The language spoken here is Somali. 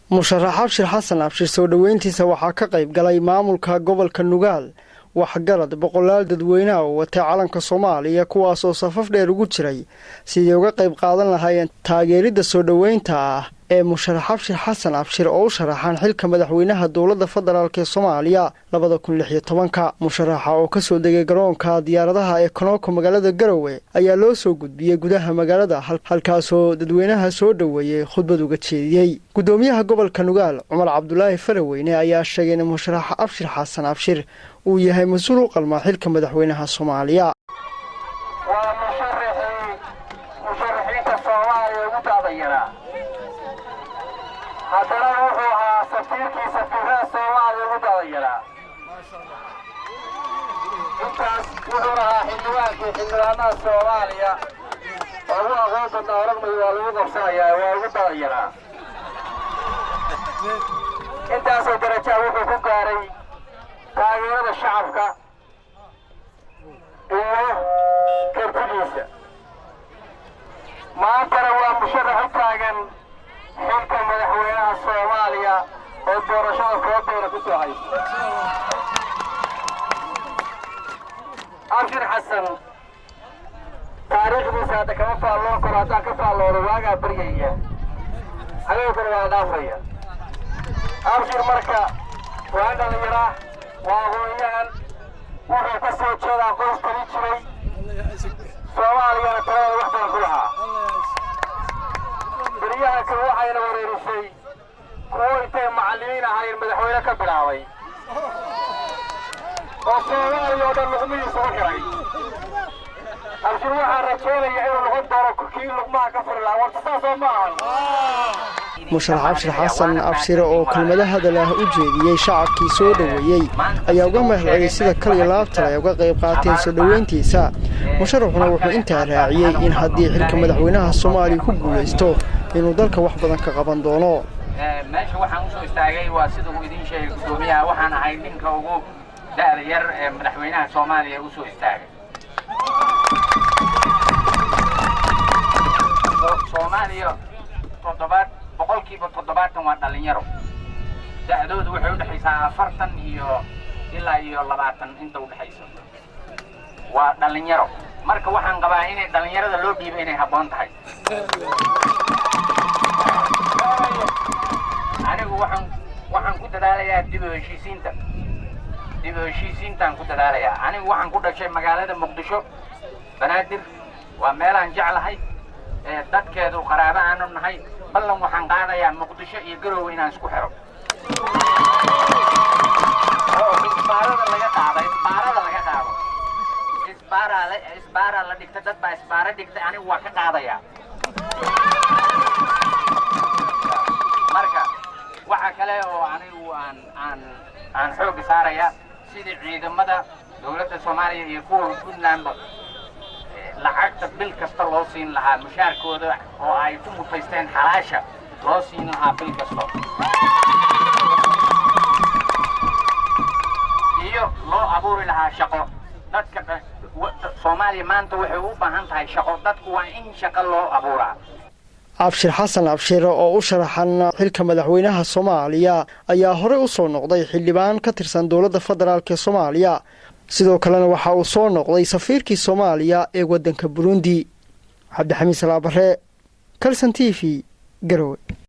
musharax Abshir Xasan Abshir soo dhaweyntiisa waxaa ka qayb galay maamulka gobolka Nugaal waxgarad boqolaal dadweyne oo wata calanka Soomaaliya kuwaas oo safaf dheer ugu jiray sidii uga qayb qaadan lahaayeen taageerida soo dhaweynta ee musharax Abshir Xasan Abshir oo u sharaxan xilka madaxweynaha dowladda federaalka Soomaaliya 2016 musharaxa oo ka soo degay garoonka diyaaradaha ee Koonfurka magaalada Garowe ayaa loo soo gudbiyay gudaha magaalada halkaas oo dadweynaha soo dhaweeyay khudbad uga jeediyay gudoomiyaha gobolka Nugaal Umar Cabdullaahi Faraweyne ayaa sheegay in musharax Abshir Xasan Abshir uu yahay mas'uul u qalma xilka madaxweynaha Soomaaliya haddana wuxuu ahaa safiirkiisa fikraha Soomaaliya ugu daawayaa intaas wuxuu ahaa xildhibaanada Soomaaliya oo ugu aqoon badan oragmay waa lagu qabsanayaa waa ugu daawayaa intaasoo darajo wuxuu ku gaaray taageerada shacabka iyo kartidiisa maantana waa musharax u taagan xilka madaxweynaha Soomaaliya oo doorashada foodeena ku soo haysta Abshir Xasan taariikhdiisa hadda kama faalloon karo haddaan ka faalloodo waagaa baryaya habeenkuna waa dhaafaya Abshir marka waa dhalinyara waa aqoonyahan wuxuu ka soo jeedaa qoys tali jiray Soomaaliyana talada wax badan ku lahaa beriyaha kale waxayna wareerisay kuwo intay macallimiin ahaayeen madaxweyne ka bilaabay oo Soomaaliya oo dhan luqmihiisa u xiray Abshir waxaa rajeynaya inuu noqon doono kii luqmaha ka furi lahaa warta saas oo maahan musharax Abshir Xasan Abshir oo kelmadaha hadalah u jeediyay shacabkii soo dhaweeyay ayaa uga mahadceliyay sida kaliya laabta ay uga qayb qaateen soo dhaweyntiisa musharaxuna wuxuu intaa raaciyay in haddii xilka madaxweynaha Soomaaliya ku guuleysto inuu dalka wax badan ka qaban doono meesha waxaan u soo istaagay waa sida uu idin sheegay gudoomiyaha waxaan ahay ninka ugu da'da yar ee madaxweynaha Soomaaliya u soo istaagay Soomaaliya boqolkiiba 70 waa dhalinyaro da'doodu waxay u dhaxaysaa 40 ilaa 20 inta u dhaxaysa waa dhalinyaro marka waxaan qabaa inay dhalinyarada loo dhiibay inay habboon tahay anigu waxaan ku dadaalayaa dib u heshiisiintaan ku dadaalayaa anigu waxaan ku dhashay magaalada Muqdisho banaadir waa meel aan jeclahay dadkeedu qaraabo aanu nahay ballan waxaan qaadayaa Muqdisho iyo Garowe inaan isku xiro isbaarada laga qaado isbaara la dhigta dad baa isbaara dhigta anigu waa ka qaadayaa marka waxa kale oo anigu aan xoog saaraya sidii ciidamada dowladda Soomaaliya iyo kuwa Puntland lacagta bil kasta loo siin lahaa mushaarkooda oo ay ku mutaysteen xalaasha loo siin lahaa bil kasta iyo loo abuuri lahaa shaqo dadka Soomaaliya maanta waxay u baahan tahay shaqo dadku waa in shaqo loo abuuraa Abshir Xasan Abshir oo u sharaxan xilka madaxweynaha Soomaaliya ayaa hore u soo noqday xildhibaan ka tirsan dowladda federaalka Soomaaliya sidoo kalena waxa uu soo noqday safiirkii Soomaaliya ee wadanka Burundi Cabdi Xamiid Salaabare Kalsan TV Garowe